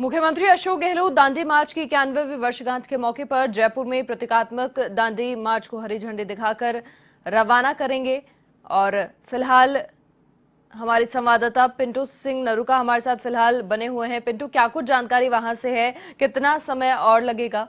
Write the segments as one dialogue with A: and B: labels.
A: मुख्यमंत्री अशोक गहलोत दांडी मार्च की 91वीं वर्षगांठ के मौके पर जयपुर में प्रतीकात्मक दांडी मार्च को हरी झंडी दिखाकर रवाना करेंगे। और फिलहाल हमारे संवाददाता पिंटू सिंह नरूका हमारे साथ फिलहाल बने हुए हैं। पिंटू, क्या कुछ जानकारी वहां से है, कितना समय और लगेगा?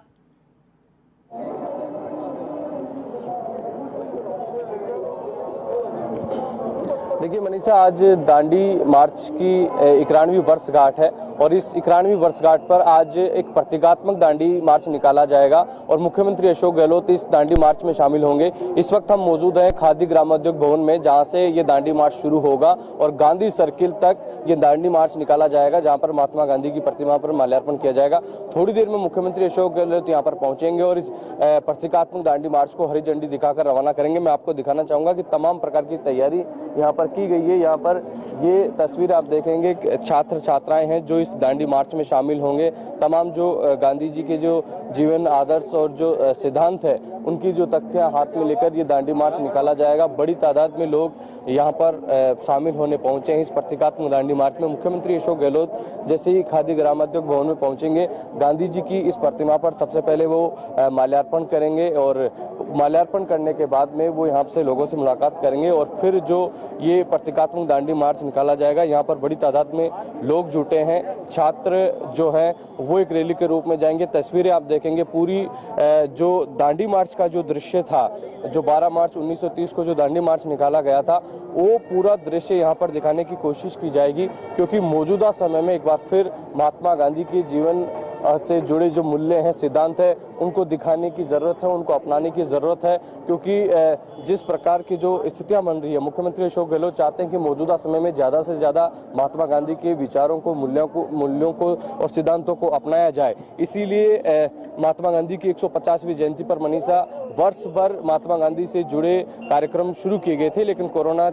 B: देखिए मनीषा, आज दांडी मार्च की 91वीं वर्षगांठ है और इस 91वीं वर्षगांठ पर आज एक प्रतीकात्मक दांडी मार्च निकाला जाएगा और मुख्यमंत्री अशोक गहलोत इस दांडी मार्च में शामिल होंगे। इस वक्त हम मौजूद हैं खादी ग्रामोद्योग भवन में, जहां से ये दांडी मार्च शुरू होगा और गांधी सर्किल तक ये दांडी मार्च निकाला जाएगा, जहां पर महात्मा गांधी की प्रतिमा पर माल्यार्पण किया जाएगा। थोड़ी देर में मुख्यमंत्री अशोक गहलोत यहाँ पर पहुंचेंगे और इस प्रतीकात्मक दांडी मार्च को हरी झंडी दिखाकर रवाना करेंगे। मैं आपको दिखाना चाहूंगा कि तमाम प्रकार की तैयारी यहाँ पर की गई है। यहाँ पर ये तस्वीर आप देखेंगे, छात्र छात्राएं हैं जो इस दांडी मार्च में शामिल होंगे। तमाम जो गांधी जी के जो जीवन आदर्श और जो सिद्धांत है उनकी जो तख्तियां हाथ में लेकर ये दांडी मार्च निकाला जाएगा। बड़ी तादाद में लोग यहाँ पर शामिल होने पहुंचे हैं इस प्रतीकात्मक दांडी मार्च में। मुख्यमंत्री अशोक गहलोत जैसे ही खादी ग्रामोद्योग भवन में पहुंचेंगे, गांधी जी की इस प्रतिमा पर सबसे पहले वो माल्यार्पण करेंगे और माल्यार्पण करने के बाद में वो यहाँ से लोगों से मुलाकात करेंगे और फिर जो ये प्रतीकात्मक दांडी मार्च निकाला जाएगा। यहाँ पर बड़ी तादाद में लोग जुटे हैं, छात्र जो है वो एक रैली के रूप में जाएंगे। तस्वीरें आप देखेंगे, पूरी जो दांडी मार्च का जो दृश्य था, जो 12 मार्च 1930 को जो दांडी मार्च निकाला गया था, वो पूरा दृश्य यहाँ पर दिखाने की कोशिश की जाएगी, क्योंकि मौजूदा समय में एक बार फिर महात्मा गांधी के जीवन से जुड़े जो मूल्य हैं, सिद्धांत है, उनको दिखाने की जरूरत है, उनको अपनाने की जरूरत है। क्योंकि जिस प्रकार की जो स्थितियां बन रही है, मुख्यमंत्री अशोक गहलोत चाहते हैं कि मौजूदा समय में ज्यादा से ज्यादा महात्मा गांधी के विचारों को, मूल्यों को और सिद्धांतों को अपनाया जाए। इसीलिए महात्मा गांधी की 150वीं जयंती पर मनीषा वर्ष भर महात्मा गांधी से जुड़े कार्यक्रम शुरू किए गए थे, लेकिन कोरोना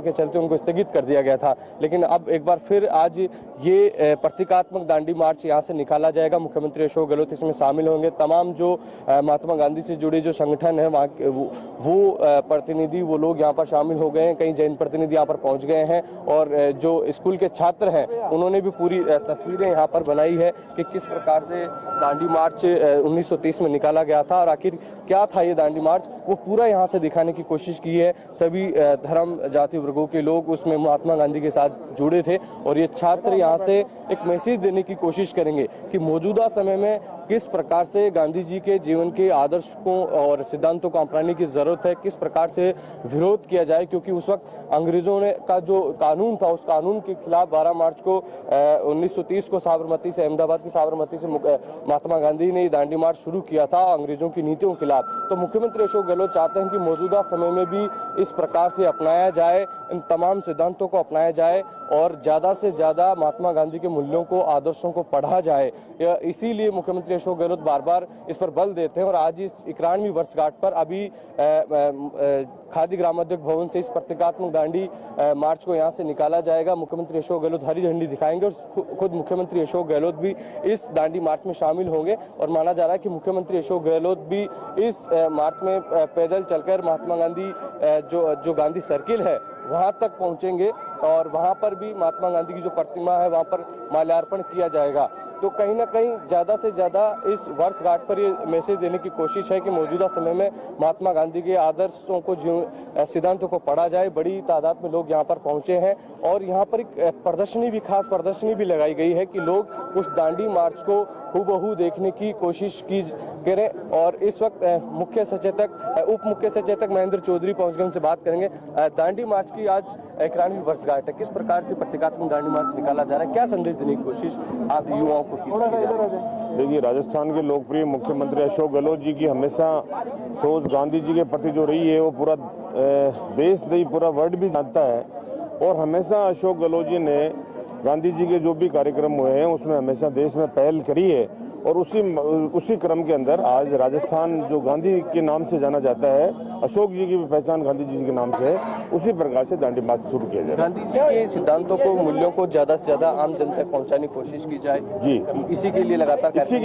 B: के चलते उनको स्थगित कर दिया गया था। लेकिन अब एक बार फिर आज ये प्रतीकात्मक दांडी मार्च यहाँ से निकाला जाएगा। मुख्यमंत्री अशोक गहलोत इसमें शामिल होंगे। तमाम जो महात्मा गांधी से जुड़े जो संगठन है वहाँ वो प्रतिनिधि, वो लोग यहाँ पर शामिल हो गए हैं। कई जैन प्रतिनिधि यहाँ पर पहुंच गए हैं और जो स्कूल के छात्र हैं उन्होंने भी पूरी तस्वीरें यहाँ पर बनाई है कि किस प्रकार से दांडी मार्च 1930 में निकाला गया था और आखिर क्या था ये दांडी मार्च, वो पूरा यहाँ से दिखाने की कोशिश की है। सभी धर्म जाति वर्गों के लोग उसमें महात्मा गांधी के साथ जुड़े थे और ये छात्र यहाँ से एक मैसेज देने की कोशिश करेंगे कि मौजूदा समय में किस प्रकार से गांधी जी के जीवन के आदर्शों और सिद्धांतों को अपनाने की जरूरत है, किस प्रकार से विरोध किया जाए। क्योंकि उस वक्त अंग्रेजों ने का जो कानून था, उस कानून के खिलाफ 12 मार्च को 1930 को साबरमती से, अहमदाबाद की साबरमती से महात्मा गांधी ने दांडी मार्च शुरू किया था अंग्रेजों की नीतियों के खिलाफ। तो मुख्यमंत्री अशोक गहलोत चाहते हैं कि मौजूदा समय में भी इस प्रकार से अपनाया जाए, इन तमाम सिद्धांतों को अपनाया जाए और ज्यादा से ज्यादा महात्मा गांधी के मूल्यों को, आदर्शों को पढ़ा जाए। इसीलिए मुख्यमंत्री अशोक गहलोत बार बार इस पर बल देते हैं और आज इस 91वीं वर्षगांठ पर अभी खादी ग्रामोद्योग भवन से इस प्रतीकात्मक दांडी मार्च को यहाँ से निकाला जाएगा। मुख्यमंत्री अशोक गहलोत हरी झंडी दिखाएंगे और खुद मुख्यमंत्री अशोक गहलोत भी इस दांडी मार्च में शामिल होंगे और माना जा रहा है कि मुख्यमंत्री अशोक गहलोत भी इस मार्च में पैदल चलकर महात्मा गांधी जो गांधी सर्किल है वहां तक पहुंचेंगे और वहां पर भी महात्मा गांधी की जो प्रतिमा है वहां पर माल्यार्पण किया जाएगा। तो कहीं ना कहीं ज्यादा से ज्यादा इस वर्षगांठ पर ये मैसेज देने की कोशिश है कि मौजूदा समय में महात्मा गांधी के आदर्शों को, सिद्धांतों को पढ़ा जाए। बड़ी तादाद में लोग यहाँ पर पहुंचे हैं और यहाँ पर एक खास प्रदर्शनी भी लगाई गई है कि लोग उस दांडी मार्च को हूबहू देखने की कोशिश करें। और इस वक्त उप मुख्य सचेतक महेंद्र चौधरी पहुंच गए, उनसे बात करेंगे। दांडी मार्च की आज 91वीं वर्षगांठ है, किस प्रकार से प्रतीकात्मक दांडी मार्च निकाला जा रहा है, क्या संदेश देने की कोशिश आप युवाओं को की जा रही है?
C: देखिए, राजस्थान के लोकप्रिय मुख्यमंत्री अशोक गहलोत जी की हमेशा सोच गांधी जी के प्रति जो रही है वो पूरा देश नहीं, पूरा वर्ल्ड भी जानता है। और हमेशा अशोक गहलोत जी ने गांधी जी के जो भी कार्यक्रम हुए हैं उसमें हमेशा देश में पहल करी है और उसी क्रम के अंदर आज राजस्थान जो गांधी के नाम से जाना जाता है, अशोक जी की भी पहचान गांधी जी के नाम से है, उसी प्रकार से दांडी मार्च शुरू किया जाए।
B: गांधी जी के सिद्धांतों को, मूल्यों को ज्यादा से ज्यादा आम जन तक पहुंचाने की कोशिश की जाए
C: जी।
B: इसी के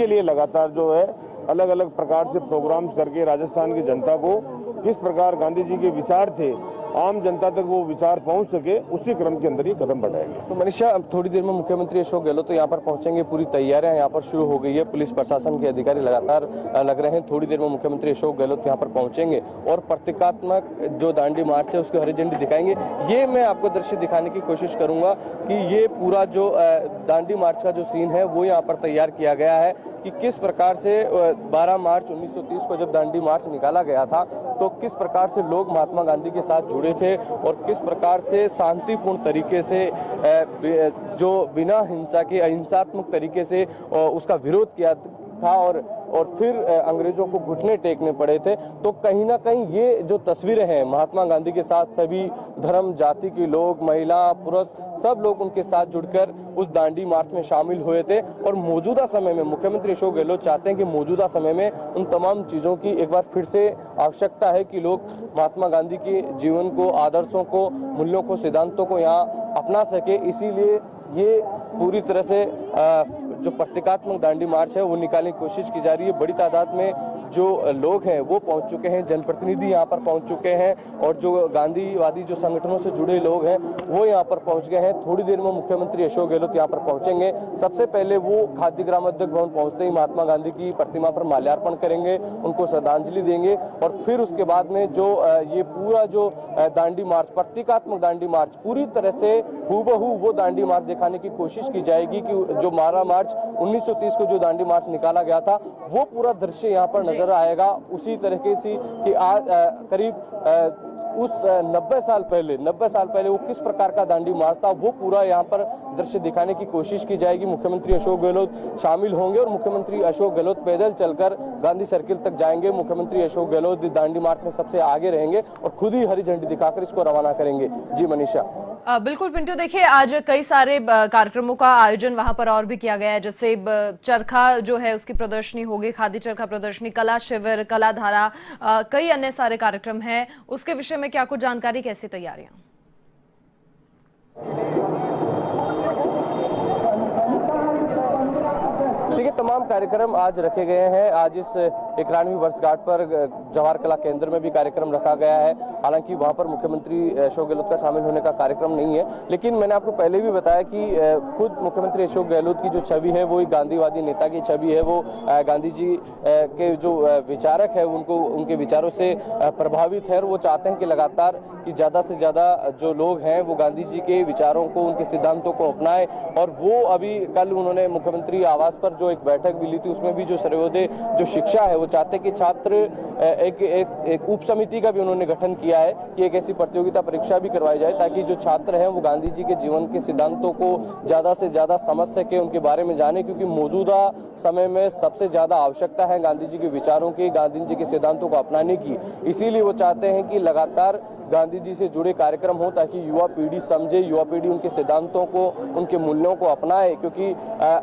B: लिए लगातार
C: जो है अलग अलग प्रकार से प्रोग्राम्स करके राजस्थान की जनता को किस प्रकार गांधी जी के विचार थे आम जनता तक वो विचार पहुंच सके, उसी क्रम के अंदर ये कदम बढ़ाएंगे।
B: तो मनीषा, अब थोड़ी देर में मुख्यमंत्री अशोक गहलोत तो यहाँ पर पहुंचेंगे, पूरी तैयारियां यहाँ पर शुरू हो गई है, पुलिस प्रशासन के अधिकारी लगातार लग रहे हैं। थोड़ी देर में मुख्यमंत्री अशोक गहलोत यहाँ पर पहुंचेंगे और प्रतीकात्मक जो दांडी मार्च है उसकी हरी झंडी दिखाएंगे। ये मैं आपको दृश्य दिखाने की कोशिश करूंगा कि ये पूरा जो दांडी मार्च का जो सीन है वो यहाँ पर तैयार किया गया है कि किस प्रकार से 12 मार्च 1930 को जब दांडी मार्च निकाला गया था तो किस प्रकार से लोग महात्मा गांधी के साथ जुड़े थे और किस प्रकार से शांतिपूर्ण तरीके से जो बिना हिंसा के अहिंसात्मक तरीके से उसका विरोध किया था और फिर अंग्रेजों को घुटने टेकने पड़े थे। तो कहीं ना कहीं ये जो तस्वीरें हैं महात्मा गांधी के साथ सभी धर्म जाति के लोग, महिला, पुरुष सब लोग उनके साथ जुड़कर उस दांडी मार्च में शामिल हुए थे। और मौजूदा समय में मुख्यमंत्री अशोक गहलोत चाहते हैं कि मौजूदा समय में उन तमाम चीजों की एक बार फिर से आवश्यकता है कि लोग महात्मा गांधी के जीवन को, आदर्शों को, मूल्यों को, सिद्धांतों को यहाँ अपना सके। इसीलिए ये पूरी तरह से जो प्रतीकात्मक दांडी मार्च है वो निकालने की कोशिश की जा रही है। बड़ी तादाद में जो लोग हैं वो पहुंच चुके हैं, जनप्रतिनिधि यहाँ पर पहुंच चुके हैं और जो गांधीवादी जो संगठनों से जुड़े लोग हैं वो यहाँ पर पहुंच गए हैं। थोड़ी देर में मुख्यमंत्री अशोक गहलोत यहाँ पर पहुंचेंगे। सबसे पहले वो खाद्य ग्रामोद्योग भवन पहुंचते ही महात्मा गांधी की प्रतिमा पर माल्यार्पण करेंगे, उनको श्रद्धांजलि देंगे और फिर उसके बाद में जो ये पूरा जो दांडी मार्च, प्रतीकात्मक दांडी मार्च, पूरी तरह से हूबहू वो दांडी मार्च दिखाने की कोशिश की जाएगी कि जो 12 मार्च 1930 को जो दांडी मार्च निकाला गया था वो पूरा दृश्य यहाँ पर नजर आएगा। उसी तरीके से कि आज करीब उस 90 साल पहले वो किस प्रकार का दांडी मार्च था वो पूरा यहाँ पर दृश्य दिखाने की कोशिश की जाएगी। मुख्यमंत्री अशोक गहलोत शामिल होंगे और मुख्यमंत्री अशोक गहलोत पैदल चलकर गांधी सर्किल तक जाएंगे। मुख्यमंत्री अशोक गहलोत दांडी मार्च में सबसे आगे रहेंगे और खुद ही हरी झंडी दिखाकर इसको रवाना करेंगे। जी मनीषा।
A: बिल्कुल पिंटू, देखिए आज कई सारे कार्यक्रमों का आयोजन वहां पर और भी किया गया है, जैसे चरखा जो है उसकी प्रदर्शनी होगी, खादी चरखा प्रदर्शनी, कला शिविर, कला धारा, कई अन्य सारे कार्यक्रम हैं। उसके विषय में क्या कुछ जानकारी, कैसी तैयारियां?
B: देखिए तमाम कार्यक्रम आज रखे गए हैं। आज इस 91वीं वर्षगांठ पर जवाहर कला केंद्र में भी कार्यक्रम रखा गया है। हालांकि वहां पर मुख्यमंत्री अशोक गहलोत का शामिल होने का कार्यक्रम नहीं है, लेकिन मैंने आपको पहले भी बताया कि खुद मुख्यमंत्री अशोक गहलोत की जो छवि है वो एक गांधीवादी नेता की छवि है। वो गांधी जी के जो विचारक है उनको उनके विचारों से प्रभावित है और वो चाहते हैं कि लगातार कि ज्यादा से ज्यादा जो लोग हैं वो गांधी जी के विचारों को, उनके सिद्धांतों को अपनाए। और वो अभी कल उन्होंने मुख्यमंत्री आवास पर जो एक बैठक भी ली थी उसमें भी जो सर्वोदय जो शिक्षा है वो चाहते हैं कि छात्र एक उप समिति का भी उन्होंने गठन किया है कि एक ऐसी प्रतियोगिता परीक्षा भी करवाई जाए ताकि जो छात्र हैं वो गांधी जी के जीवन के सिद्धांतों को ज्यादा से ज्यादा समझ सके, उनके बारे में जाने, क्योंकि मौजूदा समय में सबसे ज्यादा आवश्यकता है गांधी जी के विचारों की, गांधी जी के सिद्धांतों को अपनाने की। इसीलिए वो चाहते हैं कि लगातार गांधी जी से जुड़े कार्यक्रम हो ताकि युवा पीढ़ी समझे, युवा पीढ़ी उनके सिद्धांतों को, उनके मूल्यों को अपनाए। क्योंकि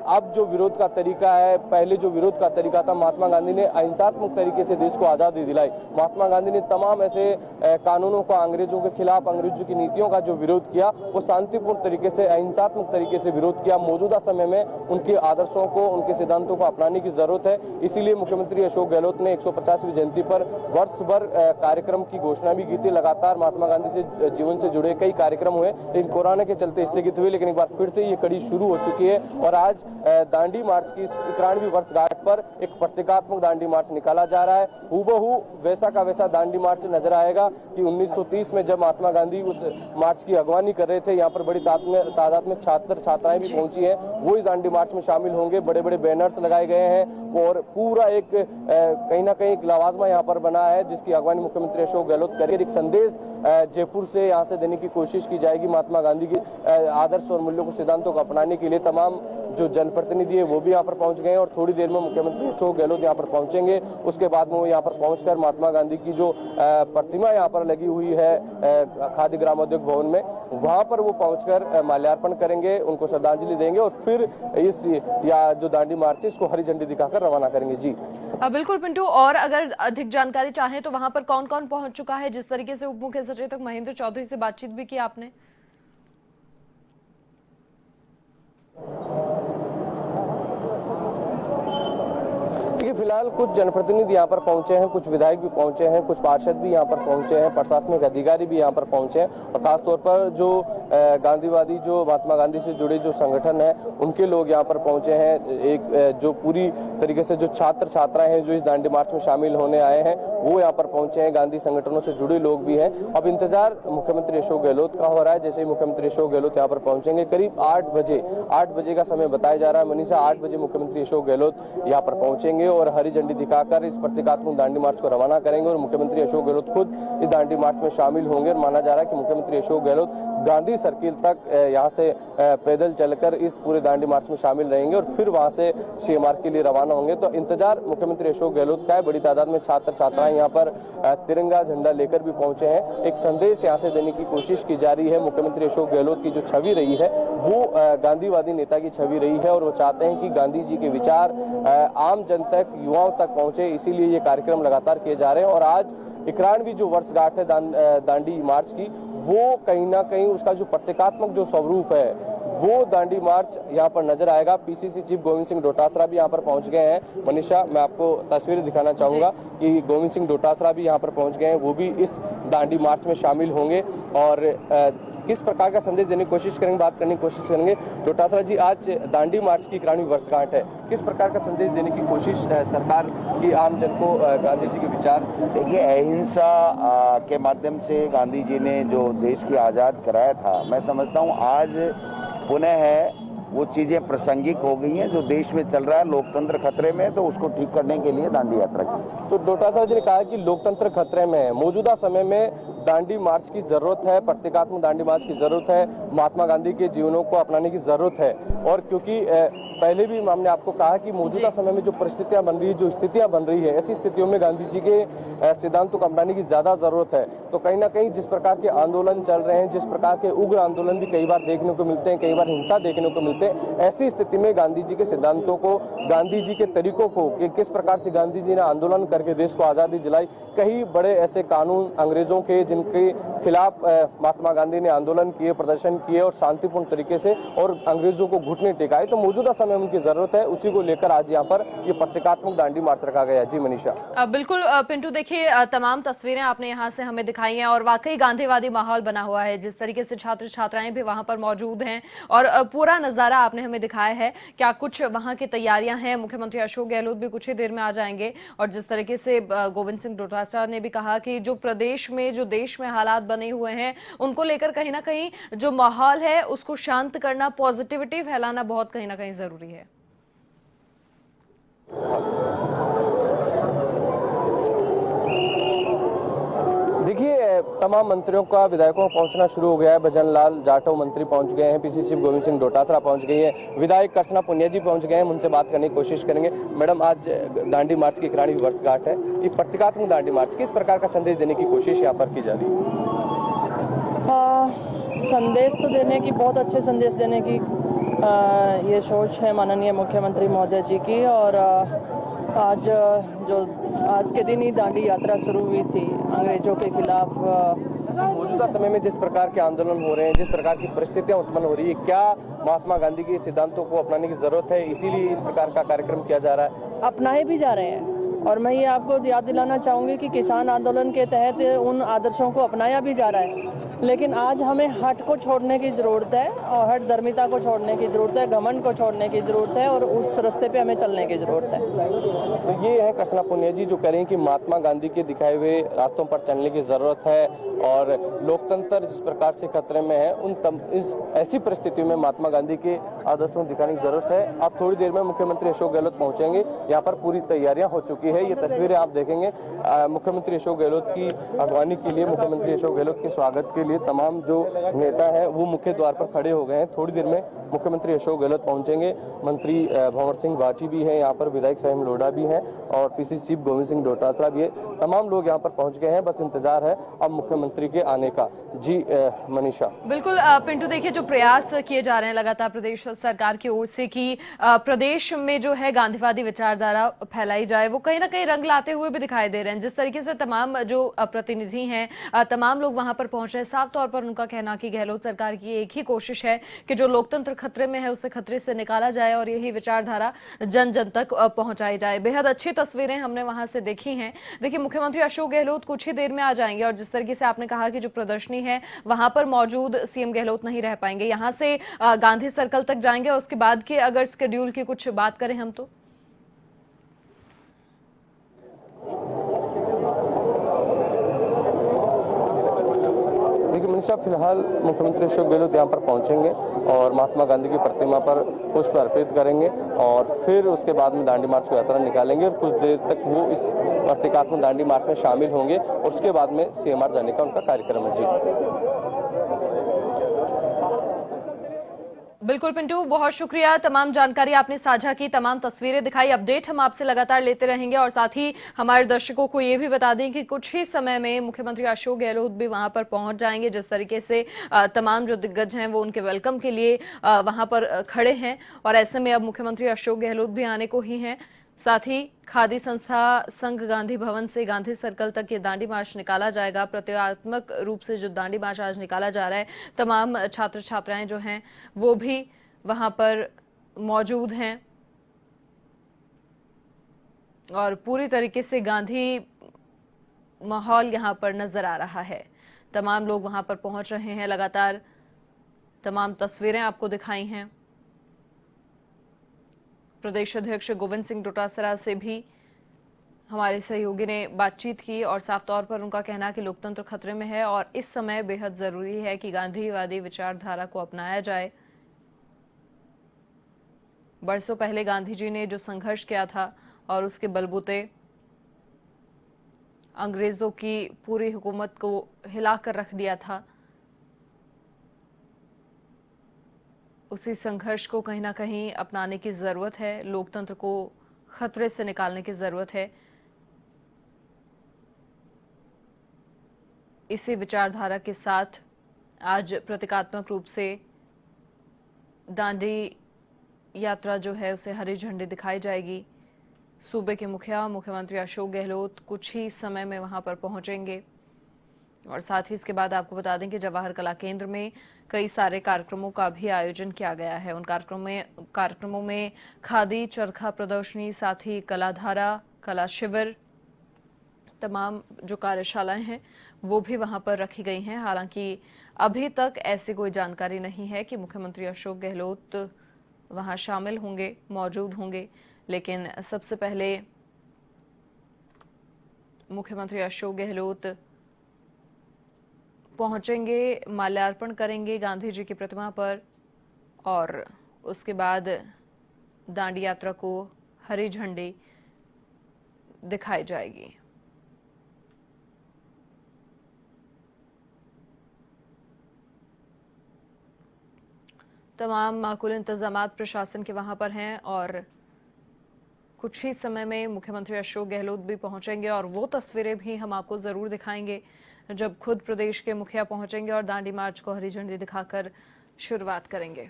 B: अब जो विरोध का तरीका है, पहले जो विरोध का तरीका था, महात्मा गांधी ने अहिंसात्मक तरीके से देश को आजादी दिलाई। महात्मा गांधी ने तमाम ऐसे कानूनों का, अंग्रेजों के खिलाफ, अंग्रेजों की नीतियों का जो विरोध किया वो शांतिपूर्ण तरीके से, अहिंसात्मक तरीके से विरोध किया। मौजूदा समय में उनके आदर्शों को, उनके सिद्धांतों को अपनाने की जरूरत है। इसीलिए मुख्यमंत्री अशोक गहलोत ने 150वीं जयंती पर वर्ष भर कार्यक्रम की घोषणा भी की थी। लगातार महात्मा गांधी से जीवन से जुड़े कई कार्यक्रम हुए, लेकिन कोरोना के चलते स्थगित हुए, लेकिन एक बार फिर से ये कड़ी शुरू हो चुकी है। और आज दांडी मार्च की 91वीं वर्षगांठ पर एक प्रतीकात्मक दांडी मार्च निकाला जा रहा है। हूबहू वैसा का वैसा दांडी मार्च नजर आएगा कि 1930 में जब महात्मा गांधी उस मार्च की अगवानी कर रहे थे, यहाँ पर बड़ी तादाद में छात्र छात्राएं भी पहुंची हैं, वो इस दांडी मार्च में शामिल होंगे। बड़े बड़े बैनर्स लगाए गए हैं और पूरा एक कहीं ना कहीं एक लवाजमा यहाँ पर बना है जिसकी अगवानी मुख्यमंत्री अशोक गहलोत करेंगे। एक संदेश जयपुर से यहाँ से देने की कोशिश की जाएगी। महात्मा गांधी के आदर्श और मूल्यों को, सिद्धांतों को अपनाने के लिए तमाम जो जनप्रतिनिधि है वो भी यहाँ पर पहुंच गए हैं और थोड़ी देर में मुख्यमंत्री अशोक गहलोत यहाँ पर पहुंचेंगे। उसके बाद में वो यहाँ पर पहुंचकर महात्मा गांधी की जो प्रतिमा यहाँ पर लगी हुई है खादी ग्रामोद्योग भवन में, वहां पर वो पहुंचकर माल्यार्पण करेंगे, उनको श्रद्धांजलि देंगे और फिर इस जो दांडी मार्च है इसको हरी झंडी दिखाकर रवाना करेंगे। जी
A: बिल्कुल पिंटू, और अगर अधिक जानकारी चाहें तो वहां पर कौन कौन पहुंच चुका है? जिस तरीके से उप मुख्य सचेतक महेंद्र चौधरी से बातचीत भी की आपने।
B: फिलहाल फिलहाल कुछ जनप्रतिनिधि यहाँ पर पहुंचे हैं, कुछ विधायक भी पहुंचे हैं, कुछ पार्षद भी यहाँ पर पहुंचे हैं, प्रशासनिक अधिकारी भी यहाँ पर पहुंचे हैं और खासतौर पर जो गांधीवादी, जो महात्मा गांधी से जुड़े जो संगठन है, उनके लोग यहाँ पर पहुंचे हैं। एक जो पूरी तरीके से जो छात्र छात्राएं हैं जो इस दांडी मार्च में शामिल होने आए हैं, वो यहाँ पर पहुंचे हैं। गांधी संगठनों से जुड़े लोग भी हैं। अब इंतजार मुख्यमंत्री अशोक गहलोत का हो रहा है। जैसे ही मुख्यमंत्री अशोक गहलोत यहाँ पर पहुंचेंगे, करीब 8 बजे का समय बताया जा रहा है। मनीषा, 8 बजे मुख्यमंत्री अशोक गहलोत यहाँ पर पहुंचेंगे और हरी झंडी दिखाकर इस प्रतीकात्मक दांडी मार्च को रवाना करेंगे और मुख्यमंत्री अशोक गहलोत खुद इस दांडी मार्च में शामिल होंगे। और माना जा रहा है कि मुख्यमंत्री अशोक गहलोत गांधी सर्किल तक यहाँ से पैदल चलकर इस पूरे दांडी मार्च में शामिल रहेंगे और फिर वहां से सीएमआर के लिए रवाना होंगे। तो इंतजार मुख्यमंत्री अशोक गहलोत का है। बड़ी तादाद में छात्र छात्राएं यहाँ पर तिरंगा झंडा लेकर भी पहुंचे हैं। एक संदेश यहाँ से देने की कोशिश की जा रही है। मुख्यमंत्री अशोक गहलोत की जो छवि रही है वो गांधीवादी नेता की छवि रही है और वो चाहते हैं कि गांधी जी के विचार आम जन तक, युवाओं तक पहुंचे। इसीलिए ये कार्यक्रम लगातार किए जा रहे हैं और आज 91वीं जो वर्षगांठ है दांडी मार्च की, वो कहीं ना कहीं उसका जो प्रतीकात्मक जो स्वरूप है वो दांडी मार्च यहाँ पर नजर आएगा। पीसीसी चीफ गोविंद सिंह डोटासरा भी यहाँ पर पहुंच गए हैं। मनीषा, मैं आपको तस्वीरें दिखाना चाहूंगा कि गोविंद सिंह डोटासरा भी यहाँ पर पहुंच गए हैं। वो भी इस दांडी मार्च में शामिल होंगे और किस प्रकार का संदेश देने की कोशिश करेंगे, बात करने की कोशिश करेंगे। डोटासरा जी, आज दांडी मार्च की 91वीं वर्षगांठ है, किस प्रकार का संदेश देने की कोशिश सरकार की आम जन को गांधी जी के विचार?
D: देखिए, अहिंसा के माध्यम से गांधी जी ने जो देश की आज़ाद कराया था, मैं समझता हूँ आज पुनः है वो चीज़ें प्रासंगिक हो गई हैं। जो देश में चल रहा है, लोकतंत्र खतरे में, तो उसको ठीक करने के लिए दांडी यात्रा की।
B: तो डोटासरा जी ने कहा कि लोकतंत्र खतरे में है। मौजूदा समय में दांडी मार्च की जरूरत है, प्रतीकात्मक दांडी मार्च की जरूरत है, महात्मा गांधी के जीवनों को अपनाने की जरूरत है। और क्योंकि पहले भी हमने आपको कहा कि मौजूदा समय में जो परिस्थितियां बन रही है, जो स्थितियां बन रही है, ऐसी स्थितियों में गांधी जी के सिद्धांतों को अपनाने की ज्यादा जरूरत है। तो कहीं ना कहीं जिस प्रकार के आंदोलन चल रहे हैं, जिस प्रकार के उग्र आंदोलन भी कई बार देखने को मिलते हैं, कई बार हिंसा देखने को मिलते हैं, ऐसी स्थिति में गांधी जी के सिद्धांतों को, गांधी जी के तरीकों को, कि किस प्रकार से गांधी जी ने आंदोलन करके देश को आजादी दिलाई, कई बड़े ऐसे कानून अंग्रेजों के जिनके खिलाफ महात्मा गांधी ने आंदोलन किए, प्रदर्शन किए और शांतिपूर्ण तरीके से और अंग्रेजों को घुटने टेकाए। तो मौजूदा समय में उनकी जरूरत है, उसी को लेकर आज यहाँ पर ये प्रतीकात्मक दांडी मार्च रखा गया। जी मनीषा।
A: बिल्कुल पिंटू, देखिए तमाम तस्वीरें आपने यहाँ से हमें दिखाई हैं और वाकई गांधीवादी माहौल बना हुआ है। जिस तरीके से छात्र छात्राएं भी वहां पर मौजूद हैं और पूरा नजारा आपने हमें दिखाया है। क्या कुछ वहां की तैयारियां हैं? मुख्यमंत्री अशोक गहलोत भी कुछ ही देर में आ जाएंगे और जिस तरीके से गोविंद सिंह डोटासरा ने भी कहा कि जो प्रदेश में, जो देश में हालात बने हुए हैं, उनको लेकर कहीं ना कहीं जो माहौल है उसको शांत करना, पॉजिटिविटी फैलाना बहुत कहीं ना कहीं जरूरी है।
B: देखिए, तमाम मंत्रियों का विधायकों का पहुंचना शुरू हो गया है। भजन लाल जाटव मंत्री पहुंच गए हैं, पीसीसी चीफ गोविंद सिंह डोटासरा पहुंच गई है, विधायक कर्चना पुनिया जी पहुंच गए हैं। उनसे बात करने की कोशिश करेंगे। मैडम, आज दांडी मार्च की 91वीं वर्षगांठ है, ये प्रतीकात्मक दांडी मार्च, किस प्रकार का संदेश देने की कोशिश यहाँ पर की जा रही है?
E: संदेश तो देने की, बहुत अच्छे संदेश देने की ये सोच है माननीय मुख्यमंत्री महोदय जी की। और आज के दिन ही दांडी यात्रा शुरू हुई थी अंग्रेजों के खिलाफ।
B: मौजूदा समय में जिस प्रकार के आंदोलन हो रहे हैं, जिस प्रकार की परिस्थितियां उत्पन्न हो रही है, क्या महात्मा गांधी के सिद्धांतों को अपनाने की जरूरत है? इसीलिए इस प्रकार का कार्यक्रम किया जा रहा है।
E: अपनाए भी जा रहे हैं और मैं ये आपको याद दिलाना चाहूँगी कि किसान आंदोलन के तहत उन आदर्शों को अपनाया भी जा रहा है। लेकिन आज हमें हट को छोड़ने की ज़रूरत है और हट धर्मिता को छोड़ने की ज़रूरत है, घमंड को छोड़ने की ज़रूरत है और उस रास्ते पे हमें चलने की ज़रूरत है।
B: तो ये है कर्चना पुनिया जी जो कह रही हैं कि महात्मा गांधी के दिखाए हुए रास्तों पर चलने की ज़रूरत है और लोकतंत्र जिस प्रकार से खतरे में है, ऐसी परिस्थितियों में महात्मा गांधी के आदर्शों को दिखाने की ज़रूरत है। अब थोड़ी देर में मुख्यमंत्री अशोक गहलोत पहुंचेंगे। यहाँ पर पूरी तैयारियां हो चुकी है। ये तस्वीरें आप देखेंगे मुख्यमंत्री अशोक गहलोत की अगवानी के लिए, मुख्यमंत्री अशोक गहलोत के स्वागत के लिए तमाम जो नेता हैं वो मुख्य द्वार पर खड़े हो गए हैं। थोड़ी देर में मुख्यमंत्री अशोक गहलोत पहुंचेंगे। मंत्री भंवर सिंह भाटी भी हैं यहाँ पर, विधायक साहिम लोढ़ा भी हैं और पीसीसी चीफ गोविंद सिंह डोटासरा भी है। तमाम लोग यहाँ पर पहुंच गए हैं, बस इंतजार है अब मुख्यमंत्री के आने का। जी मनीषा।
A: बिल्कुल पिंटू, देखिए जो प्रयास किए जा रहे हैं लगातार प्रदेश सरकार की ओर से कि प्रदेश में जो है गांधीवादी विचारधारा फैलाई जाए, वो कहीं ना कहीं रंग लाते हुए भी दिखाई दे रहे हैं। जिस तरीके से तमाम जो प्रतिनिधि हैं, तमाम लोग वहां पर पहुंच रहे हैं, साफ तौर पर उनका कहना कि गहलोत सरकार की एक ही कोशिश है कि जो लोकतंत्र खतरे में है उसे खतरे से निकाला जाए और यही विचारधारा जन जन तक पहुंचाई जाए। बेहद अच्छी तस्वीरें हमने वहां से देखी हैं। देखिए, मुख्यमंत्री अशोक गहलोत कुछ ही देर में आ जाएंगे और जिस तरीके से आपने कहा कि जो प्रदर्शनी है वहां पर मौजूद सीएम गहलोत नहीं रह पाएंगे। यहां से गांधी सर्कल तक जाएंगे और उसके बाद के अगर शेड्यूल की कुछ बात करें हम तो
B: देखिए मनीषा, फिलहाल मुख्यमंत्री अशोक गहलोत यहाँ पर पहुंचेंगे और महात्मा गांधी की प्रतिमा पर पुष्प अर्पित करेंगे और फिर उसके बाद में दांडी मार्च की यात्रा निकालेंगे और कुछ देर तक वो इस प्रतीकात्मक दांडी मार्च में शामिल होंगे और उसके बाद में सीएमआर जाने का उनका कार्यक्रम है। जी
A: बिल्कुल पिंटू, बहुत शुक्रिया। तमाम जानकारी आपने साझा की, तमाम तस्वीरें दिखाई। अपडेट हम आपसे लगातार लेते रहेंगे और साथ ही हमारे दर्शकों को ये भी बता दें कि कुछ ही समय में मुख्यमंत्री अशोक गहलोत भी वहां पर पहुंच जाएंगे। जिस तरीके से तमाम जो दिग्गज हैं वो उनके वेलकम के लिए वहां पर खड़े हैं और ऐसे में अब मुख्यमंत्री अशोक गहलोत भी आने को ही हैं। साथ ही खादी संस्था संघ गांधी भवन से गांधी सर्कल तक ये दांडी मार्च निकाला जाएगा। प्रतीकात्मक रूप से जो दांडी मार्च आज निकाला जा रहा है, तमाम छात्र छात्राएं जो हैं वो भी वहां पर मौजूद हैं और पूरी तरीके से गांधी माहौल यहां पर नजर आ रहा है। तमाम लोग वहां पर पहुंच रहे हैं, लगातार तमाम तस्वीरें आपको दिखाई हैं। प्रदेश अध्यक्ष गोविंद सिंह डोटासरा से भी हमारे सहयोगी ने बातचीत की और साफ तौर पर उनका कहना कि लोकतंत्र खतरे में है और इस समय बेहद जरूरी है कि गांधीवादी विचारधारा को अपनाया जाए। बरसों पहले गांधी जी ने जो संघर्ष किया था और उसके बलबूते अंग्रेजों की पूरी हुकूमत को हिलाकर रख दिया था, उसी संघर्ष को कहीं ना कहीं अपनाने की जरूरत है। लोकतंत्र को खतरे से निकालने की जरूरत है। इसी विचारधारा के साथ आज प्रतीकात्मक रूप से दांडी यात्रा जो है उसे हरी झंडी दिखाई जाएगी। सूबे के मुखिया मुख्यमंत्री अशोक गहलोत कुछ ही समय में वहां पर पहुंचेंगे और साथ ही इसके बाद आपको बता दें कि जवाहर कला केंद्र में कई सारे कार्यक्रमों का भी आयोजन किया गया है। उन कार्यक्रमों में खादी चरखा प्रदर्शनी, साथ ही कलाधारा, कला शिविर, तमाम जो कार्यशालाएं हैं वो भी वहां पर रखी गई हैं। हालांकि अभी तक ऐसी कोई जानकारी नहीं है कि मुख्यमंत्री अशोक गहलोत वहां शामिल होंगे, मौजूद होंगे, लेकिन सबसे पहले मुख्यमंत्री अशोक गहलोत पहुंचेंगे, माल्यार्पण करेंगे गांधी जी की प्रतिमा पर और उसके बाद दांडी यात्रा को हरी झंडी दिखाई जाएगी। तमाम माकूल इंतजामात प्रशासन के वहां पर हैं और कुछ ही समय में मुख्यमंत्री अशोक गहलोत भी पहुंचेंगे और वो तस्वीरें भी हम आपको जरूर दिखाएंगे जब खुद प्रदेश के मुखिया पहुंचेंगे और दांडी मार्च को हरी झंडी दिखाकर शुरुआत करेंगे।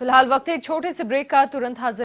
A: फिलहाल वक्त है एक छोटे से ब्रेक का, तुरंत हाजिर